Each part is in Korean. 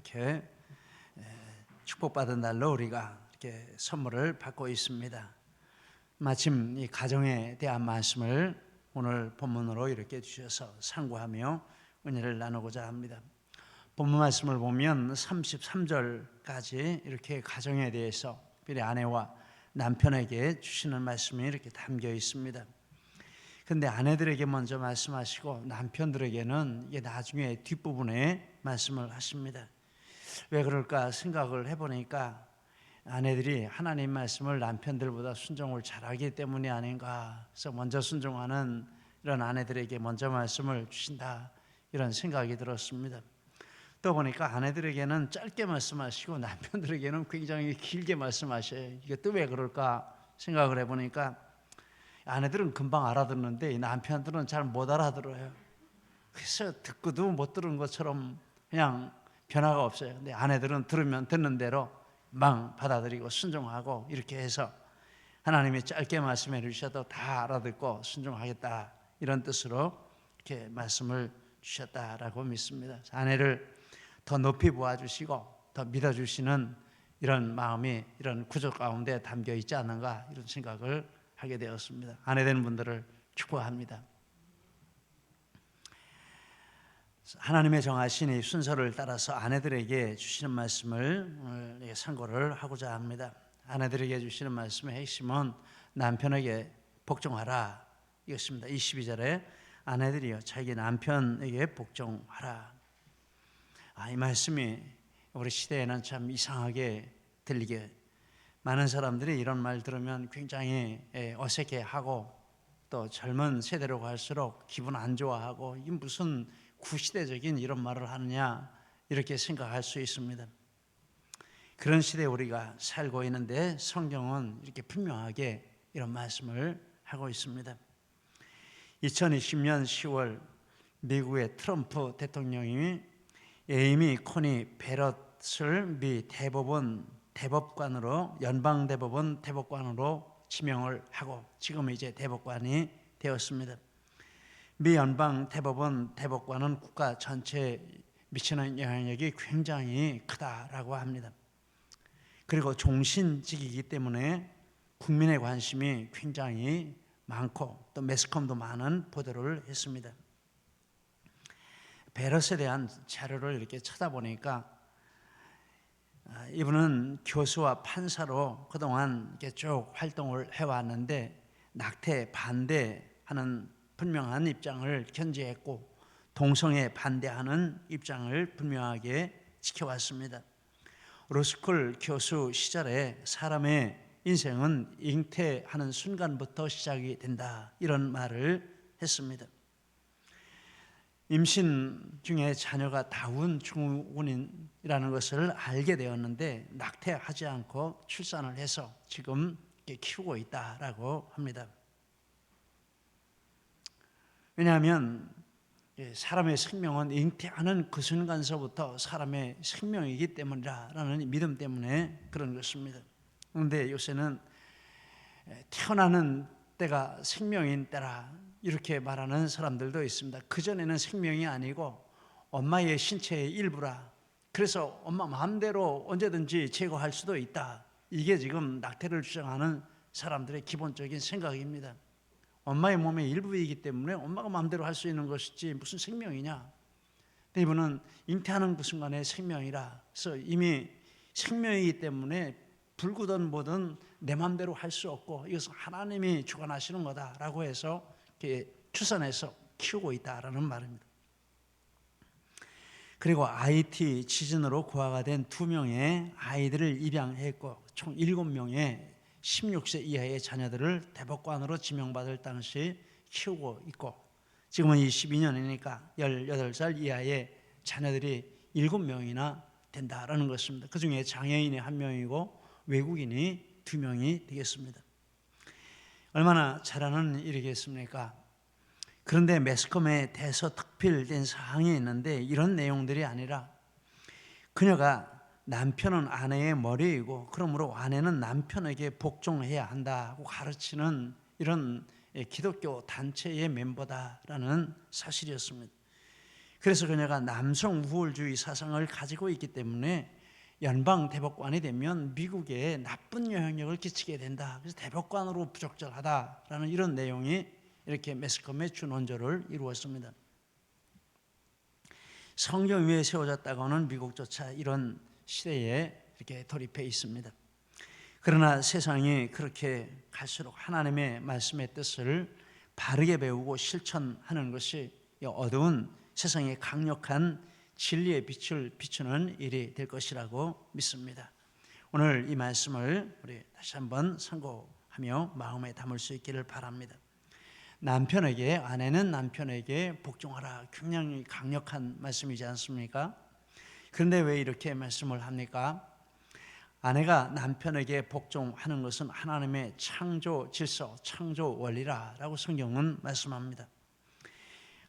이렇게 축복받은 날로 우리가 이렇게 선물을 받고 있습니다. 마침 이 가정에 대한 말씀을 오늘 본문으로 이렇게 주셔서 상고하며 은혜를 나누고자 합니다. 본문 말씀을 보면 33절까지 이렇게 가정에 대해서 특별히 아내와 남편에게 주시는 말씀이 이렇게 담겨 있습니다. 그런데 아내들에게 먼저 말씀하시고 남편들에게는 이게 나중에 뒷부분에 말씀을 하십니다. 왜 그럴까 생각을 해보니까 아내들이 하나님 말씀을 남편들보다 순종을 잘하기 때문이 아닌가, 그래서 먼저 순종하는 이런 아내들에게 먼저 말씀을 주신다, 이런 생각이 들었습니다. 또 보니까 아내들에게는 짧게 말씀하시고 남편들에게는 굉장히 길게 말씀하셔요. 이게 또 왜 그럴까 생각을 해보니까 아내들은 금방 알아듣는데 남편들은 잘 못 알아들어요. 그래서 듣고도 못 들은 것처럼 그냥 변화가 없어요. 근데 아내들은 들으면 듣는 대로 막 받아들이고 순종하고, 이렇게 해서 하나님이 짧게 말씀해 주셔도 다 알아듣고 순종하겠다, 이런 뜻으로 이렇게 말씀을 주셨다라고 믿습니다. 아내를 더 높이 보아주시고 더 믿어주시는 이런 마음이 이런 구절 가운데 담겨 있지 않는가, 이런 생각을 하게 되었습니다. 아내 되는 분들을 축복합니다. 하나님의 정하신 이 순서를 따라서 아내들에게 주시는 말씀을 상고를 하고자 합니다. 아내들에게 주시는 말씀의 핵심은 남편에게 복종하라, 이것입니다. 22절에 아내들이여 자기 남편에게 복종하라. 이 말씀이 우리 시대에는 참 이상하게 들리게, 많은 사람들이 이런 말 들으면 굉장히 어색해하고, 또 젊은 세대로 갈수록 기분 안 좋아하고, 이게 무슨 구시대적인 이런 말을 하느냐, 이렇게 생각할 수 있습니다. 그런 시대에 우리가 살고 있는데 성경은 이렇게 분명하게 이런 말씀을 하고 있습니다. 2020년 10월 미국의 트럼프 대통령이 에이미 코니 베럿을 미 대법관으로, 연방대법원 대법관으로 지명을 하고 지금 이제 대법관이 되었습니다. 미 연방 대법원 대법관은 국가 전체에 미치는 영향력이 굉장히 크다라고 합니다. 그리고 종신직이기 때문에 국민의 관심이 굉장히 많고 또 매스컴도 많은 보도를 했습니다. 베럿에 대한 자료를 이렇게 찾아보니까 이분은 교수와 판사로 그동안 이렇게 쭉 활동을 해왔는데 낙태 반대하는 분명한 입장을 견지했고 동성애 반대하는 입장을 분명하게 지켜왔습니다. 로스쿨 교수 시절에 사람의 인생은 잉태하는 순간부터 시작이 된다, 이런 말을 했습니다. 임신 중에 자녀가 다운 증후군이라는 것을 알게 되었는데 낙태하지 않고 출산을 해서 지금 키우고 있다라고 합니다. 왜냐하면 사람의 생명은 잉태하는 그 순간서부터 사람의 생명이기 때문이라는 믿음 때문에 그런 것입니다. 그런데 요새는 태어나는 때가 생명인 때라, 이렇게 말하는 사람들도 있습니다. 그전에는 생명이 아니고 엄마의 신체의 일부라, 그래서 엄마 마음대로 언제든지 제거할 수도 있다, 이게 지금 낙태를 주장하는 사람들의 기본적인 생각입니다. 엄마의 몸의 일부이기 때문에 엄마가 마음대로 할 수 있는 것이지 무슨 생명이냐. 근데 이분은 잉태하는 그 순간에 생명이라, 그래서 이미 생명이기 때문에 불구든 뭐든 내 마음대로 할 수 없고 이것은 하나님이 주관하시는 거다라고 해서 이렇게 출산해서 키우고 있다라는 말입니다. 그리고 IT 지진으로 고아가 된 2명의 아이들을 입양했고 총 7명의 16세 이하의 자녀들을 대법관으로 지명받을 당시 키우고 있고, 지금은 22년이니까 18살 이하의 자녀들이 7명이나 된다라는 것입니다. 그 중에 장애인이 1명이고 외국인이 2명이 되겠습니다. 얼마나 잘하는 일이겠습니까? 그런데 매스컴에 대서특필된 사항이 있는데 이런 내용들이 아니라, 그녀가 남편은 아내의 머리이고 그러므로 아내는 남편에게 복종해야 한다고 가르치는 이런 기독교 단체의 멤버다라는 사실이었습니다. 그래서 그녀가 남성 우월주의 사상을 가지고 있기 때문에 연방 대법관이 되면 미국에 나쁜 영향력을 끼치게 된다. 그래서 대법관으로 부적절하다라는 이런 내용이 이렇게 매스컴의 준원조를 이루었습니다. 성경 위에 세워졌다고는 미국조차 이런 시대에 이렇게 돌입해 있습니다. 그러나 세상이 그렇게 갈수록 하나님의 말씀의 뜻을 바르게 배우고 실천하는 것이 어두운 세상에 강력한 진리의 빛을 비추는 일이 될 것이라고 믿습니다. 오늘 이 말씀을 우리 다시 한번 상고하며 마음에 담을 수 있기를 바랍니다. 남편에게, 아내는 남편에게 복종하라. 굉장히 강력한 말씀이지 않습니까? 그런데 왜 이렇게 말씀을 합니까? 아내가 남편에게 복종하는 것은 하나님의 창조 질서, 창조 원리라고 성경은 말씀합니다.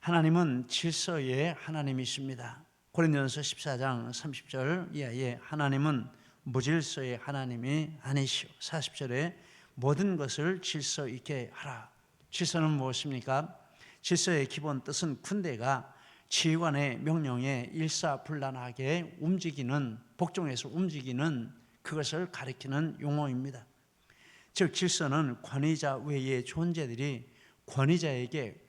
하나님은 질서의 하나님이십니다. 고린도전서 14장 30절 이하에 하나님은 무질서의 하나님이 아니시오. 40절에 모든 것을 질서 있게 하라. 질서는 무엇입니까? 질서의 기본 뜻은 군대가 지휘관의 명령에 일사불란하게 움직이는, 복종해서 움직이는 그것을 가리키는 용어입니다. 즉 질서는 권위자 외의 존재들이 권위자에게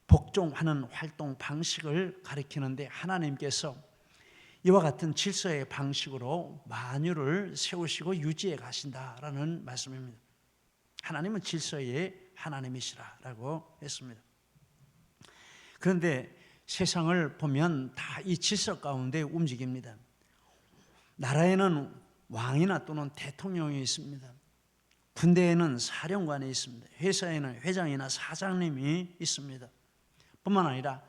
복종하는 활동 방식을 가리키는데, 하나님께서 이와 같은 질서의 방식으로 만유를 세우시고 유지해 가신다라는 말씀입니다. 하나님은 질서의 하나님이시라고 했습니다. 그런데 세상을 보면 다 이 질서 가운데 움직입니다. 나라에는 왕이나 또는 대통령이 있습니다. 군대에는 사령관이 있습니다. 회사에는 회장이나 사장님이 있습니다. 뿐만 아니라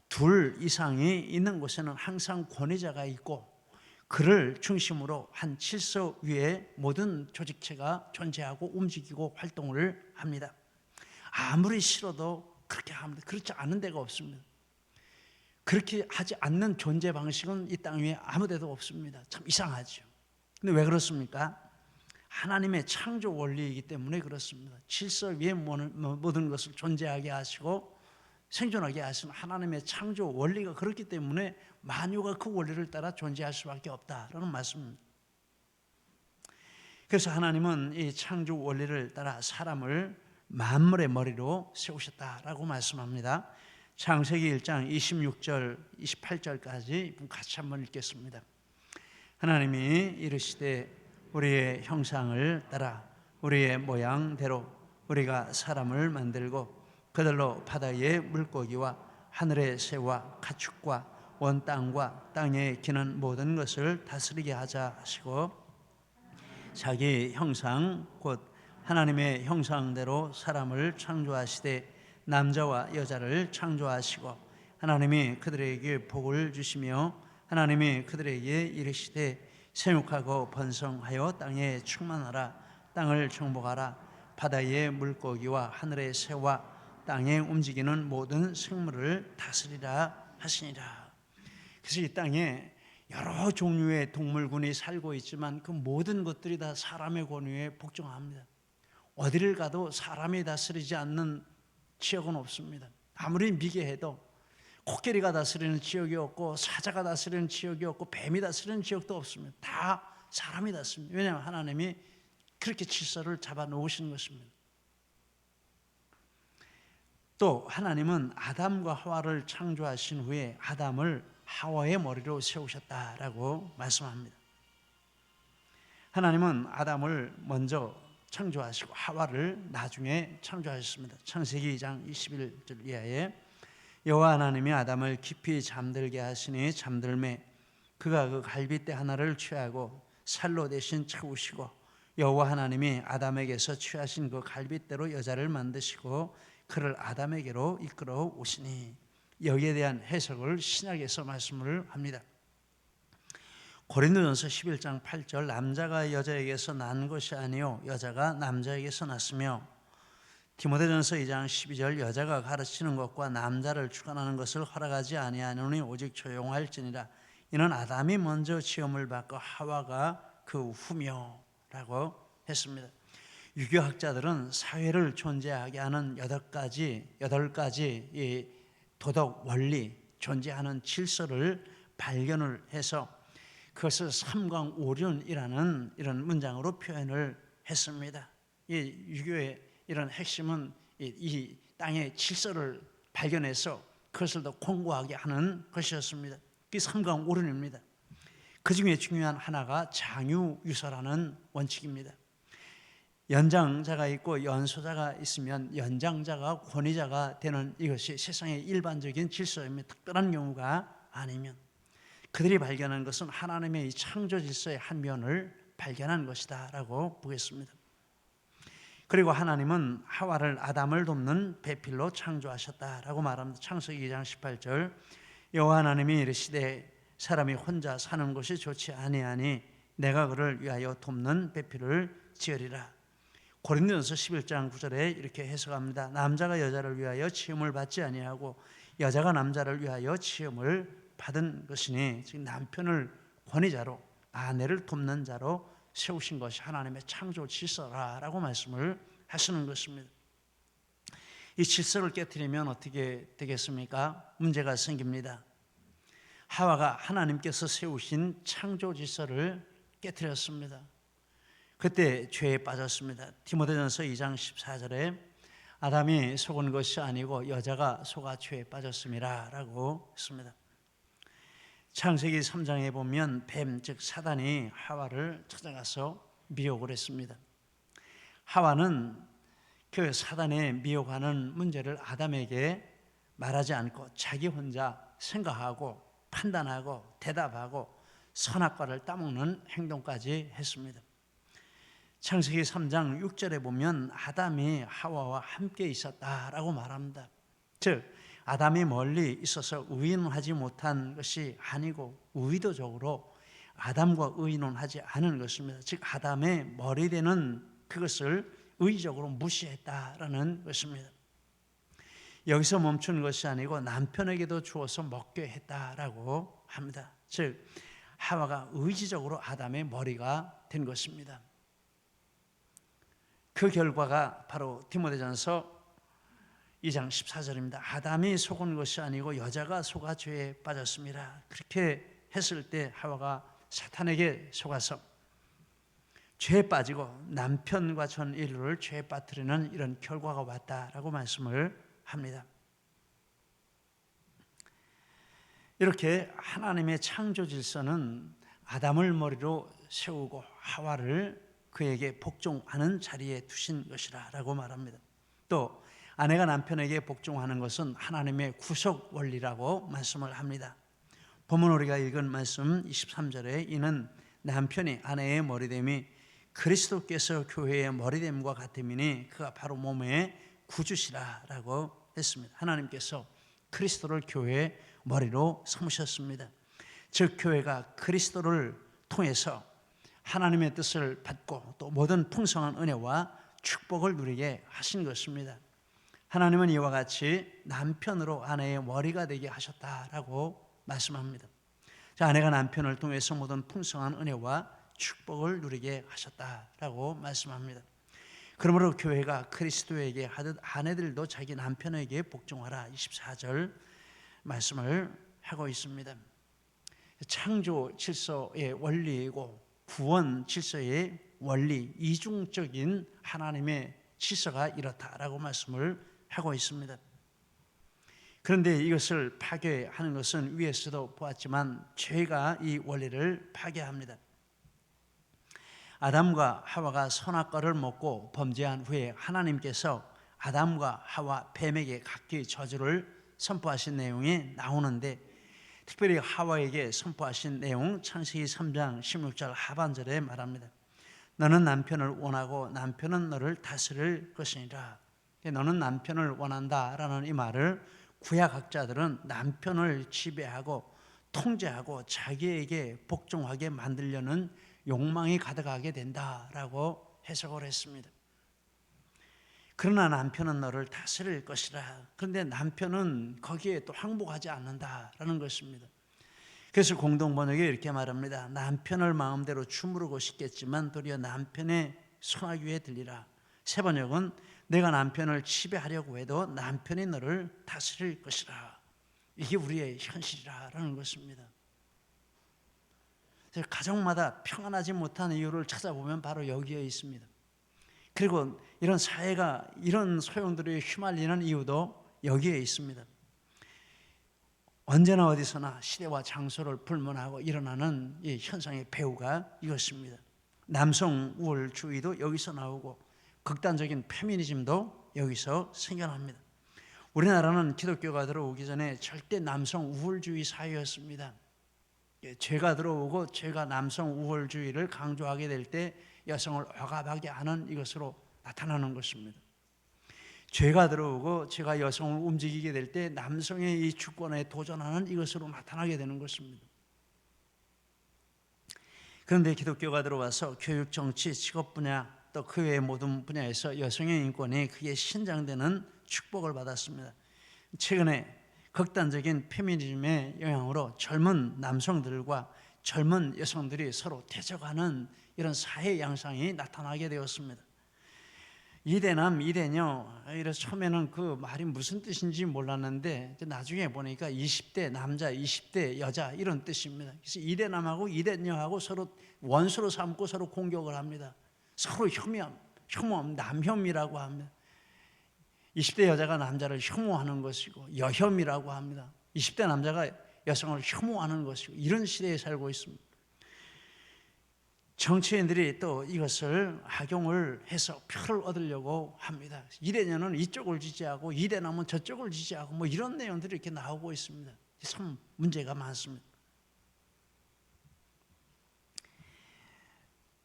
둘 이상이 있는 곳에는 항상 권위자가 있고, 그를 중심으로 한 질서 위에 모든 조직체가 존재하고 움직이고 활동을 합니다. 아무리 싫어도 그렇게 합니다. 그렇지 않은 데가 없습니다. 그렇게 하지 않는 존재 방식은 이 땅 위에 아무 데도 없습니다. 참 이상하죠. 근데 왜 그렇습니까? 하나님의 창조 원리이기 때문에 그렇습니다. 질서 위에 모든 것을 존재하게 하시고 생존하게 하시는 하나님의 창조 원리가 그렇기 때문에 만유가 그 원리를 따라 존재할 수밖에 없다라는 말씀입니다. 그래서 하나님은 이 창조 원리를 따라 사람을 만물의 머리로 세우셨다라고 말씀합니다. 창세기 1장 26절 28절까지 같이 한번 읽겠습니다. 하나님이 이르시되 우리의 형상을 따라 우리의 모양대로 우리가 사람을 만들고 그들로 바다의 물고기와 하늘의 새와 가축과 온 땅과 땅에 기는 모든 것을 다스리게 하자 하시고, 자기 형상 곧 하나님의 형상대로 사람을 창조하시되 남자와 여자를 창조하시고, 하나님이 그들에게 복을 주시며 하나님이 그들에게 이르시되 생육하고 번성하여 땅에 충만하라. 땅을 정복하라. 바다의 물고기와 하늘의 새와 땅에 움직이는 모든 생물을 다스리라 하시니라. 그래서 이 땅에 여러 종류의 동물군이 살고 있지만 그 모든 것들이 다 사람의 권위에 복종합니다. 어디를 가도 사람이 다스리지 않는 지역은 없습니다. 아무리 미개해도 코끼리가 다스리는 지역이 없고 사자가 다스리는 지역이 없고 뱀이 다스리는 지역도 없습니다. 다 사람이 다스립니다. 왜냐하면 하나님이 그렇게 질서를 잡아놓으신 것입니다. 또 하나님은 아담과 하와를 창조하신 후에 아담을 하와의 머리로 세우셨다라고 말씀합니다. 하나님은 아담을 먼저 창조하시고 하와를 나중에 창조하셨습니다. 창세기 2장 21절 이하에 여호와 하나님이 아담을 깊이 잠들게 하시니 잠들매 그가 그 갈빗대 하나를 취하고 살로 대신 채우시고 여호와 하나님이 아담에게서 취하신 그 갈빗대로 여자를 만드시고 그를 아담에게로 이끌어 오시니, 여기에 대한 해석을 신약에서 말씀을 합니다. 고린도전서 11장 8절 남자가 여자에게서 난 것이 아니요 여자가 남자에게서 났으며, 디모데전서 2장 12절 여자가 가르치는 것과 남자를 주관하는 것을 허락하지 아니하노니 오직 조용할지니라. 이는 아담이 먼저 지음을 받고 하와가 그 후며라고 했습니다. 유교학자들은 사회를 존재하게 하는 8가지 이 도덕 원리, 존재하는 질서를 발견을 해서 그것을 삼강오륜이라는 이런 문장으로 표현을 했습니다. 이 유교의 이런 핵심은 이 땅의 질서를 발견해서 그것을 더 공고하게 하는 것이었습니다. 이 삼강오륜입니다. 그 중에 중요한 하나가 장유유서라는 원칙입니다. 연장자가 있고 연소자가 있으면 연장자가 권위자가 되는 이것이 세상의 일반적인 질서입니다. 특별한 경우가 아니면 그들이 발견한 것은 하나님의 이 창조 질서의 한 면을 발견한 것이다 라고 보겠습니다. 그리고 하나님은 하와를 아담을 돕는 배필로 창조하셨다라고 말합니다. 창세기 2장 18절 여호와 하나님이 이르시되 사람이 혼자 사는 것이 좋지 아니하니 내가 그를 위하여 돕는 배필을 지으리라. 고린도전서 11장 9절에 이렇게 해석합니다. 남자가 여자를 위하여 치움을 받지 아니하고 여자가 남자를 위하여 치움을 받은 것이니 즉 남편을 권위자로 아내를 돕는 자로 세우신 것이 하나님의 창조 질서라라고 말씀을 하시는 것입니다. 이 질서를 깨뜨리면 어떻게 되겠습니까? 문제가 생깁니다. 하와가 하나님께서 세우신 창조 질서를 깨뜨렸습니다. 그때 죄에 빠졌습니다. 디모데전서 2장 14절에 아담이 속은 것이 아니고 여자가 속아 죄에 빠졌음이라 라고 했습니다. 창세기 3장에 보면 뱀 즉 사단이 하와를 찾아가서 미혹을 했습니다. 하와는 그 사단의 미혹하는 문제를 아담에게 말하지 않고 자기 혼자 생각하고 판단하고 대답하고 선악과를 따먹는 행동까지 했습니다. 창세기 3장 6절에 보면 아담이 하와와 함께 있었다라고 말합니다. 즉 아담이 멀리 있어서 의논하지 못한 것이 아니고 의도적으로 아담과 의논하지 않은 것입니다. 즉 아담의 머리 되는 그것을 의적으로 무시했다라는 것입니다. 여기서 멈춘 것이 아니고 남편에게도 주어서 먹게 했다라고 합니다. 즉 하와가 의지적으로 아담의 머리가 된 것입니다. 그 결과가 바로 디모데전서 2장 14절입니다. 아담이 속은 것이 아니고 여자가 속아 죄에 빠졌습니다. 그렇게 했을 때 하와가 사탄에게 속아서 죄에 빠지고 남편과 전 인류를 죄에 빠뜨리는 이런 결과가 왔다라고 말씀을 합니다. 이렇게 하나님의 창조 질서는 아담을 머리로 세우고 하와를 그에게 복종하는 자리에 두신 것이라고 말합니다. 또 아내가 남편에게 복종하는 것은 하나님의 구속 원리라고 말씀을 합니다. 본문 우리가 읽은 말씀 23절에 이는 남편이 아내의 머리됨이 그리스도께서 교회의 머리됨과 같음이니 그가 바로 몸의 구주시라라고 했습니다. 하나님께서 그리스도를 교회의 머리로 삼으셨습니다. 즉 교회가 그리스도를 통해서 하나님의 뜻을 받고 또 모든 풍성한 은혜와 축복을 누리게 하신 것입니다. 하나님은 이와 같이 남편으로 아내의 머리가 되게 하셨다라고 말씀합니다. 아내가 남편을 통해서 모든 풍성한 은혜와 축복을 누리게 하셨다라고 말씀합니다. 그러므로 교회가 그리스도에게 하듯 아내들도 자기 남편에게 복종하라 24절 말씀을 하고 있습니다. 창조 질서의 원리이고 구원 질서의 원리, 이중적인 하나님의 질서가 이렇다라고 말씀을 하고 있습니다. 그런데 이것을 파괴하는 것은 위에서도 보았지만 죄가 이 원리를 파괴합니다. 아담과 하와가 선악과를 먹고 범죄한 후에 하나님께서 아담과 하와 뱀에게 각기 저주를 선포하신 내용이 나오는데 특별히 하와에게 선포하신 내용 창세기 3장 16절 하반절에 말합니다. 너는 남편을 원하고 남편은 너를 다스릴 것이니라. 너는 남편을 원한다라는 이 말을 구약학자들은 남편을 지배하고 통제하고 자기에게 복종하게 만들려는 욕망이 가득하게 된다라고 해석을 했습니다. 그러나 남편은 너를 다스릴 것이라. 그런데 남편은 거기에 또 항복하지 않는다라는 것입니다. 그래서 공동번역에 이렇게 말합니다. 남편을 마음대로 주무르고 싶겠지만 도리어 남편의 손아귀에 들리라. 새 번역은 내가 남편을 지배하려고 해도 남편이 너를 다스릴 것이라. 이게 우리의 현실이라는 것입니다. 가정마다 평안하지 못한 이유를 찾아보면 바로 여기에 있습니다. 그리고 이런 사회가 이런 소용돌이에 휘말리는 이유도 여기에 있습니다. 언제나 어디서나 시대와 장소를 불문하고 일어나는 이 현상의 배후가 이것입니다. 남성 우월주의도 여기서 나오고 극단적인 페미니즘도 여기서 생겨납니다. 우리나라는 기독교가 들어오기 전에 절대 남성 우월주의 사회였습니다. 죄가 들어오고 죄가 남성 우월주의를 강조하게 될 때 여성을 억압하게 하는 이것으로 나타나는 것입니다. 죄가 들어오고 죄가 여성을 움직이게 될 때 남성의 이 주권에 도전하는 이것으로 나타나게 되는 것입니다. 그런데 기독교가 들어와서 교육, 정치, 직업 분야 또 그 외의 모든 분야에서 여성의 인권이 크게 신장되는 축복을 받았습니다. 최근에 극단적인 페미니즘의 영향으로 젊은 남성들과 젊은 여성들이 서로 대적하는 이런 사회 양상이 나타나게 되었습니다. 이대남, 이대녀, 이래서 처음에는 그 말이 무슨 뜻인지 몰랐는데 나중에 보니까 20대 남자, 20대 여자 이런 뜻입니다. 그래서 이대남하고 이대녀하고 서로 원수로 삼고 서로 공격을 합니다. 서로 혐오함, 남혐이라고 합니다. 20대 여자가 남자를 혐오하는 것이고 여혐이라고 합니다. 20대 남자가 여성을 혐오하는 것이고 이런 시대에 살고 있습니다. 정치인들이 또 이것을 악용을 해서 표를 얻으려고 합니다. 이대녀는 이쪽을 지지하고 이대남은 저쪽을 지지하고 뭐 이런 내용들이 이렇게 나오고 있습니다. 참 문제가 많습니다.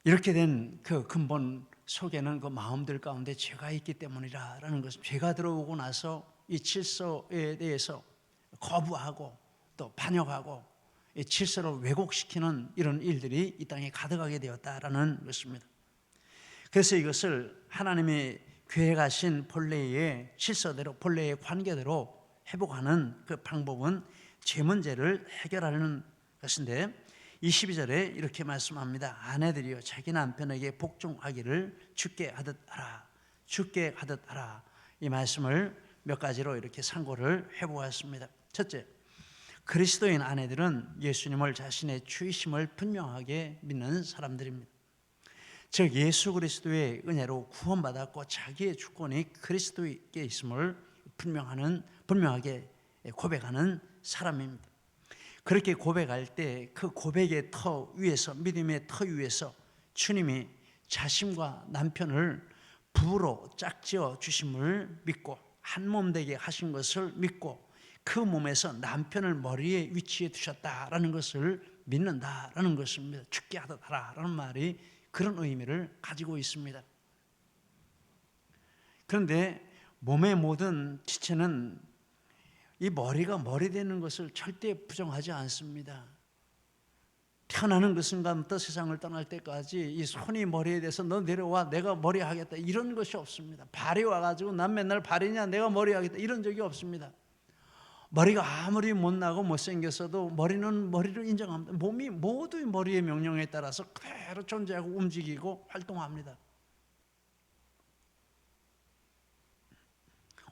이렇게 된 그 근본 속에는 그 마음들 가운데 죄가 있기 때문이라는 것입니다. 죄가 들어오고 나서 이 질서에 대해서 거부하고 또 반역하고 이 질서를 왜곡시키는 이런 일들이 이 땅에 가득하게 되었다라는 것입니다. 그래서 이것을 하나님이 계획하신 본래의 질서대로 본래의 관계대로 회복하는 그 방법은 죄 문제를 해결하는 것인데 22절에 이렇게 말씀합니다. 아내들이여 자기 남편에게 복종하기를 주께 하듯 하라. 주께 하듯 하라. 이 말씀을 몇 가지로 이렇게 상고를 해보았습니다. 첫째, 그리스도인 아내들은 예수님을 자신의 주이심을 분명하게 믿는 사람들입니다. 즉 예수 그리스도의 은혜로 구원받았고 자기의 주권이 그리스도께 있음을 분명하게 고백하는 사람입니다. 그렇게 고백할 때 그 고백의 터 위에서, 믿음의 터 위에서 주님이 자신과 남편을 부부로 짝지어 주심을 믿고 한 몸 되게 하신 것을 믿고 그 몸에서 남편을 머리에 위치해 두셨다라는 것을 믿는다라는 것입니다. 죽게 하듯 하라라는 말이 그런 의미를 가지고 있습니다. 그런데 몸의 모든 지체는 이 머리가 머리 되는 것을 절대 부정하지 않습니다. 태어나는 그 순간부터 세상을 떠날 때까지 이 손이 머리에 대서 너 내려와 내가 머리 하겠다 이런 것이 없습니다. 발이 와가지고 난 맨날 발이냐 내가 머리 하겠다 이런 적이 없습니다. 머리가 아무리 못나고 못생겼어도 머리는 머리를 인정합니다. 몸이 모두 머리의 명령에 따라서 그대로 존재하고 움직이고 활동합니다.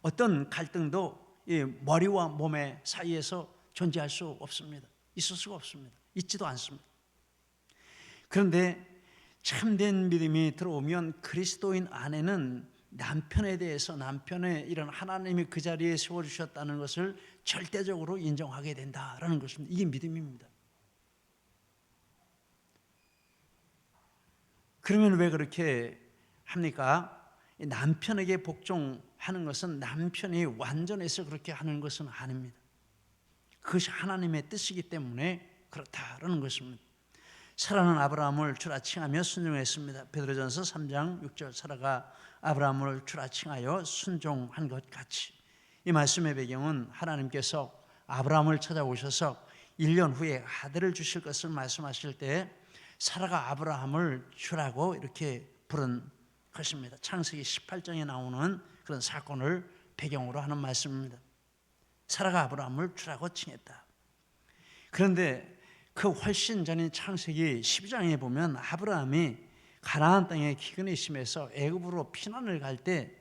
어떤 갈등도 이 머리와 몸의 사이에서 존재할 수 없습니다. 있을 수가 없습니다. 있지도 않습니다. 그런데 참된 믿음이 들어오면 그리스도인 아내는 남편에 대해서 남편의 이런 하나님이 그 자리에 세워주셨다는 것을 절대적으로 인정하게 된다라는 것입니다. 이게 믿음입니다. 그러면 왜 그렇게 합니까? 남편에게 복종하는 것은 남편이 완전해서 그렇게 하는 것은 아닙니다. 그것이 하나님의 뜻이기 때문에 그렇다라는 것입니다. 사라는 아브라함을 주라 칭하며 순종했습니다. 베드로전서 3장 6절 사라가 아브라함을 주라 칭하여 순종한 것 같이 이 말씀의 배경은 하나님께서 아브라함을 찾아오셔서 1년 후에 아들을 주실 것을 말씀하실 때 사라가 아브라함을 주라고 이렇게 부른 것입니다. 창세기 18장에 나오는 그런 사건을 배경으로 하는 말씀입니다. 사라가 아브라함을 주라고 칭했다. 그런데 그 훨씬 전인 창세기 12장에 보면 아브라함이 가나안 땅에 기근이 심해서 애굽으로 피난을 갈 때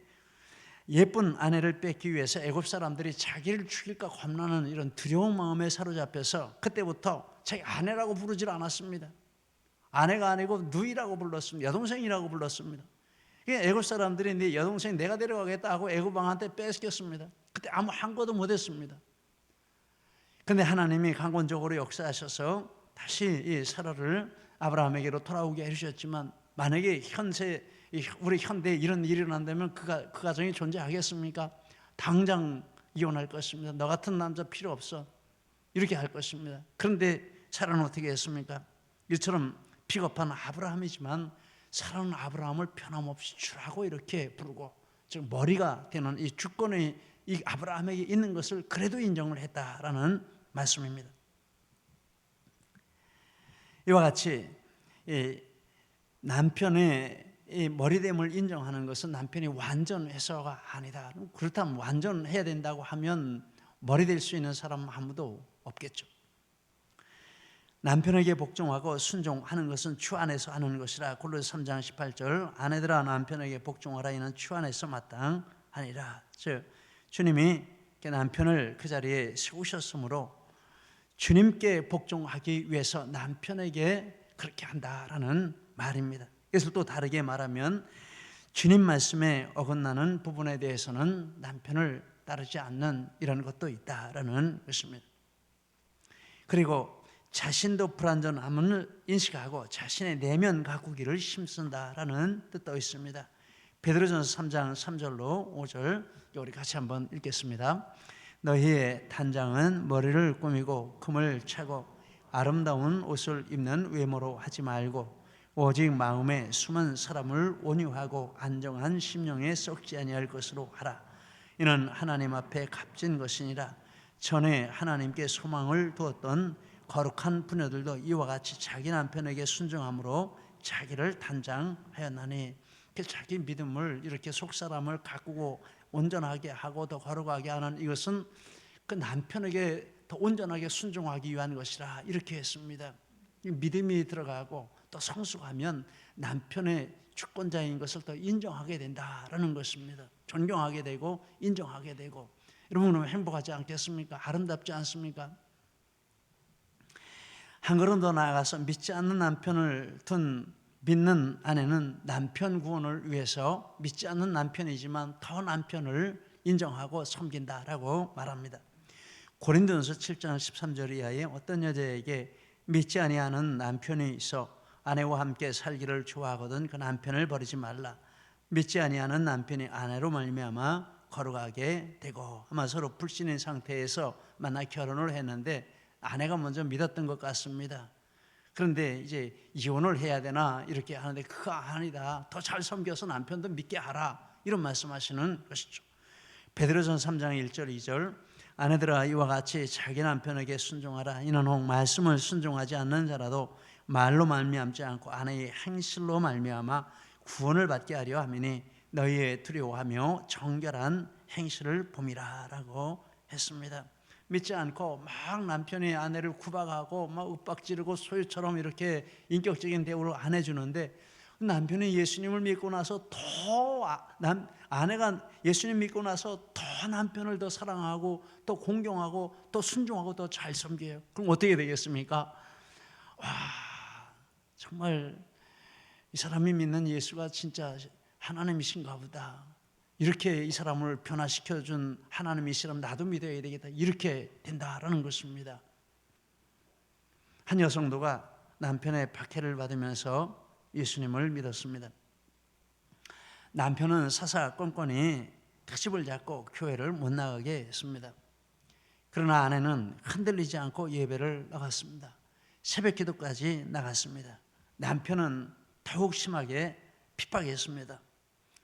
예쁜 아내를 뺏기 위해서 애굽 사람들이 자기를 죽일까 겁나는 이런 두려운 마음에 사로잡혀서 그때부터 자기 아내라고 부르질 않았습니다. 아내가 아니고 누이라고 불렀습니다. 여동생이라고 불렀습니다. 애굽 사람들이 네 여동생 내가 데려가겠다 하고 애굽 왕한테 뺏겼습니다. 그때 아무 한것도 못했습니다. 그런데 하나님이 강권적으로 역사하셔서 다시 이 사라를 아브라함에게로 돌아오게 해주셨지만, 만약에 우리 현대에 이런 일이 일어난다면 그 가정이 존재하겠습니까? 당장 이혼할 것입니다. 너 같은 남자 필요 없어, 이렇게 할 것입니다. 그런데 사라는 어떻게 했습니까? 이처럼 비겁한 아브라함이지만 사라는 아브라함을 변함없이 주라고 이렇게 부르고, 즉 머리가 되는 이 주권이 이 아브라함에게 있는 것을 그래도 인정을 했다라는 말씀입니다. 이와 같이 남편의 이 머리됨을 인정하는 것은 남편이 완전해서가 아니다. 그렇다면 완전해야 된다고 하면 머리 될 수 있는 사람은 아무도 없겠죠. 남편에게 복종하고 순종하는 것은 주 안에서 하는 것이라. 골로새 3장 18절 아내들아 남편에게 복종하라. 이는 주 안에서 마땅하니라. 즉 주님이 남편을 그 자리에 세우셨으므로 주님께 복종하기 위해서 남편에게 그렇게 한다라는 말입니다. 그래서 또 다르게 말하면 주님 말씀에 어긋나는 부분에 대해서는 남편을 따르지 않는 이런 것도 있다라는 것입니다. 그리고 자신도 불완전함을 인식하고 자신의 내면 가꾸기를 힘쓴다라는 뜻도 있습니다. 베드로전서 3장 3절로 5절 우리 같이 한번 읽겠습니다. 너희의 단장은 머리를 꾸미고 금을 차고 아름다운 옷을 입는 외모로 하지 말고 오직 마음에 숨은 사람을 온유하고 안정한 심령에 썩지 아니할 것으로 하라. 이는 하나님 앞에 값진 것이니라. 전에 하나님께 소망을 두었던 거룩한 부녀들도 이와 같이 자기 남편에게 순종함으로 자기를 단장하였나니, 자기 믿음을 이렇게 속사람을 가꾸고 온전하게 하고 더 거룩하게 하는 이것은 그 남편에게 더 온전하게 순종하기 위한 것이라 이렇게 했습니다. 믿음이 들어가고 또 성숙하면 남편의 주권자인 것을 더 인정하게 된다라는 것입니다. 존경하게 되고 인정하게 되고. 여러분은 행복하지 않겠습니까? 아름답지 않습니까? 한 걸음 더 나아가서 믿지 않는 남편을 둔 믿는 아내는 남편 구원을 위해서 믿지 않는 남편이지만 더 남편을 인정하고 섬긴다라고 말합니다. 고린도전서 7장 13절 이하에 어떤 여자에게 믿지 아니하는 남편이 있어 아내와 함께 살기를 좋아하거든 그 남편을 버리지 말라. 믿지 아니하는 남편이 아내로 말미암아 거룩하게 되고. 아마 서로 불신인 상태에서 만나 결혼을 했는데 아내가 먼저 믿었던 것 같습니다. 그런데 이제 이혼을 해야 되나 이렇게 하는데 그거 아니다. 더 잘 섬겨서 남편도 믿게 하라. 이런 말씀하시는 것이죠. 베드로전서 3장 1절 2절 아내들아 이와 같이 자기 남편에게 순종하라. 이는 혹 말씀을 순종하지 않는 자라도 말로 말미암지 않고 아내의 행실로 말미암아 구원을 받게 하려 함이니 너희의 두려워하며 정결한 행실을 봄이라 라고 했습니다. 믿지 않고 막 남편이 아내를 구박하고 막 윽박지르고 소유처럼 이렇게 인격적인 대우를 안 해주는데, 남편이 예수님을 믿고 나서 아내가 예수님 믿고 나서 더 남편을 더 사랑하고 또 공경하고 또 순종하고 더 잘 섬겨요. 그럼 어떻게 되겠습니까? 와, 정말 이 사람이 믿는 예수가 진짜 하나님이신가 보다. 이렇게 이 사람을 변화시켜준 하나님이시라면 나도 믿어야 되겠다. 이렇게 된다라는 것입니다. 한 여성도가 남편의 박해를 받으면서 예수님을 믿었습니다. 남편은 사사건건이 택집을 잡고 교회를 못 나가게 했습니다. 그러나 아내는 흔들리지 않고 예배를 나갔습니다. 새벽 기도까지 나갔습니다. 남편은 더욱 심하게 핍박했습니다.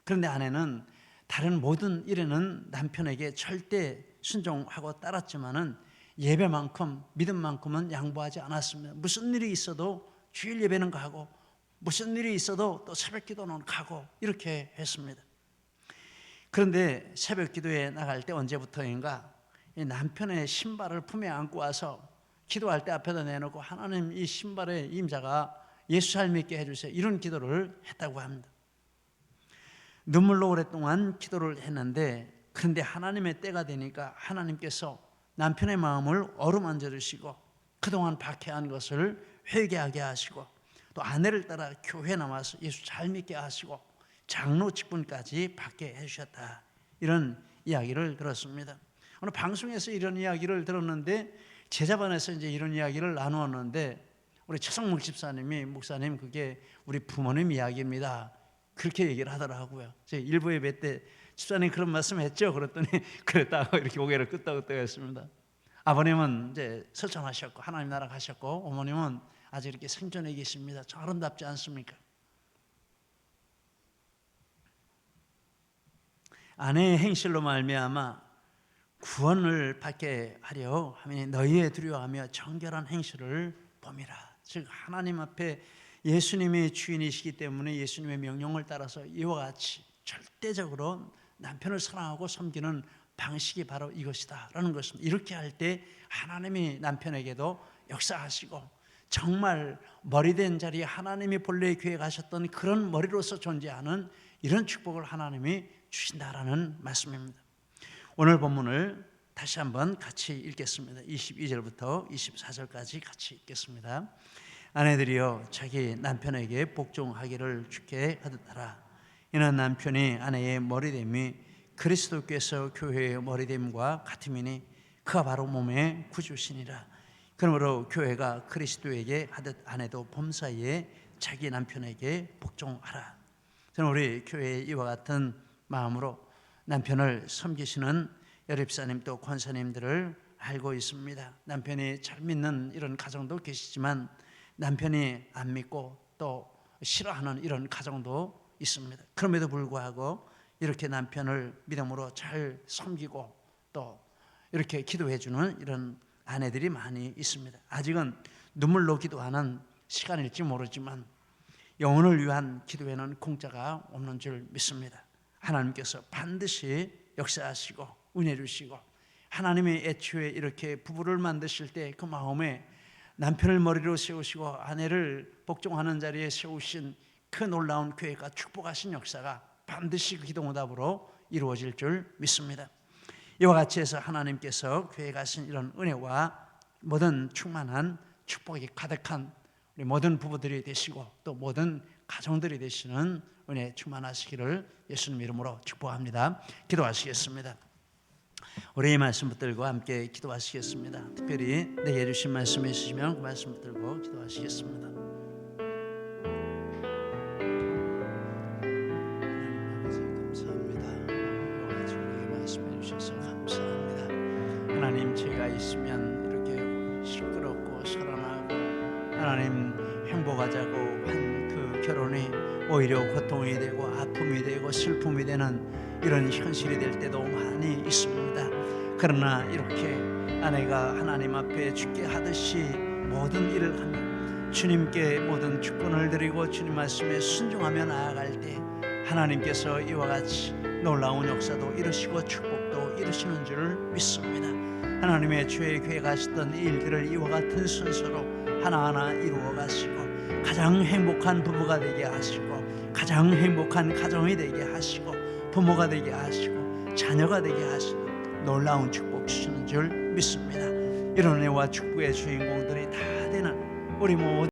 그런데 아내는 다른 모든 일에는 남편에게 절대 순종하고 따랐지만은 예배만큼 믿음만큼은 양보하지 않았습니다. 무슨 일이 있어도 주일 예배는 가고 무슨 일이 있어도 또 새벽 기도는 가고 이렇게 했습니다. 그런데 새벽 기도에 나갈 때 언제부터인가 남편의 신발을 품에 안고 와서 기도할 때 앞에다 내놓고 하나님 이 신발의 임자가 예수 잘 믿게 해주세요. 이런 기도를 했다고 합니다. 눈물로 오랫동안 기도를 했는데, 그런데 하나님의 때가 되니까 하나님께서 남편의 마음을 어루만져 주시고 그동안 박해한 것을 회개하게 하시고, 또 아내를 따라 교회 나와서 예수 잘 믿게 하시고 장로 직분까지 받게 해주셨다, 이런 이야기를 들었습니다. 오늘 방송에서 이런 이야기를 들었는데, 제자반에서 이제 이런 이야기를 나누었는데, 우리 최성목 집사님이 목사님 그게 우리 부모님 이야기입니다, 그렇게 얘기를 하더라고요. 제 일부 예배 때 집사님 그런 말씀했죠? 그랬더니 그랬다고 이렇게 고개를 끄덕끄덕 했습니다. 아버님은 이제 설천하셨고 하나님 나라 가셨고, 어머님은 아직 이렇게 생존해 계십니다. 저 아름답지 않습니까? 아내의 행실로 말미암아 구원을 받게 하려 하니 너희의 두려워하며 정결한 행실을 범이라. 즉 하나님 앞에 예수님이 주인이시기 때문에 예수님의 명령을 따라서 이와 같이 절대적으로 남편을 사랑하고 섬기는 방식이 바로 이것이다 라는 것입니다. 이렇게 할 때 하나님이 남편에게도 역사하시고, 정말 머리된 자리에 하나님이 본래 계획하셨던 그런 머리로서 존재하는 이런 축복을 하나님이 주신다라는 말씀입니다. 오늘 본문을 다시 한번 같이 읽겠습니다. 22절부터 24절까지 같이 읽겠습니다. 아내들이여 자기 남편에게 복종하기를 주께 하듯하라. 이는 남편이 아내의 머리됨이 그리스도께서 교회의 머리됨과 같음이니 그가 바로 몸의 구주시니라. 그러므로 교회가 그리스도에게 하듯 아내도 범사에 자기 남편에게 복종하라. 저는 우리 교회에 이와 같은 마음으로 남편을 섬기시는 여립사님 또 권사님들을 알고 있습니다. 남편이 잘 믿는 이런 가정도 계시지만 남편이 안 믿고 또 싫어하는 이런 가정도 있습니다. 그럼에도 불구하고 이렇게 남편을 믿음으로 잘 섬기고 또 이렇게 기도해 주는 이런 아내들이 많이 있습니다. 아직은 눈물로 기도하는 시간일지 모르지만 영혼을 위한 기도에는 공짜가 없는 줄 믿습니다. 하나님께서 반드시 역사하시고 은혜 주시고, 하나님이 애초에 이렇게 부부를 만드실 때 그 마음에 남편을 머리로 세우시고 아내를 복종하는 자리에 세우신 그 놀라운 교회가 축복하신 역사가 반드시 그 기도응답으로 이루어질 줄 믿습니다. 이와 같이 해서 하나님께서 교회에 가신 이런 은혜와 모든 충만한 축복이 가득한 우리 모든 부부들이 되시고 또 모든 가정들이 되시는 은혜 충만하시기를 예수님 이름으로 축복합니다. 기도하시겠습니다. 우리 이 말씀 붙들고 함께 기도하시겠습니다. 특별히 내게 주신 말씀이 있으시면 그 말씀 붙들고 기도하시겠습니다. 감사합니다. 여러 가지 우리에게 말씀해 주셔서 감사합니다. 하나님, 제가 있으면 이렇게 시끄럽고 소란하고 하나님 행복하자고 한 그 결혼이 오히려 고통이 되고 아픔이 되고 슬픔이 되는 이런 현실이 될 때도 많이 있습니다. 그러나 이렇게 아내가 하나님 앞에 주께 하듯이 모든 일을 하며 주님께 모든 주권을 드리고 주님 말씀에 순종하며 나아갈 때 하나님께서 이와 같이 놀라운 역사도 이루시고 축복도 이루시는 줄 믿습니다. 하나님의 주의 교회 가시던 일들을 이와 같은 순서로 하나하나 이루어 가시고 가장 행복한 부부가 되게 하시고 가장 행복한 가정이 되게 하시고 부모가 되게 하시고 자녀가 되게 하시는 놀라운 축복 주시는 줄 믿습니다. 이런 은혜와 축복의 주인공들이 다 되는 우리 모두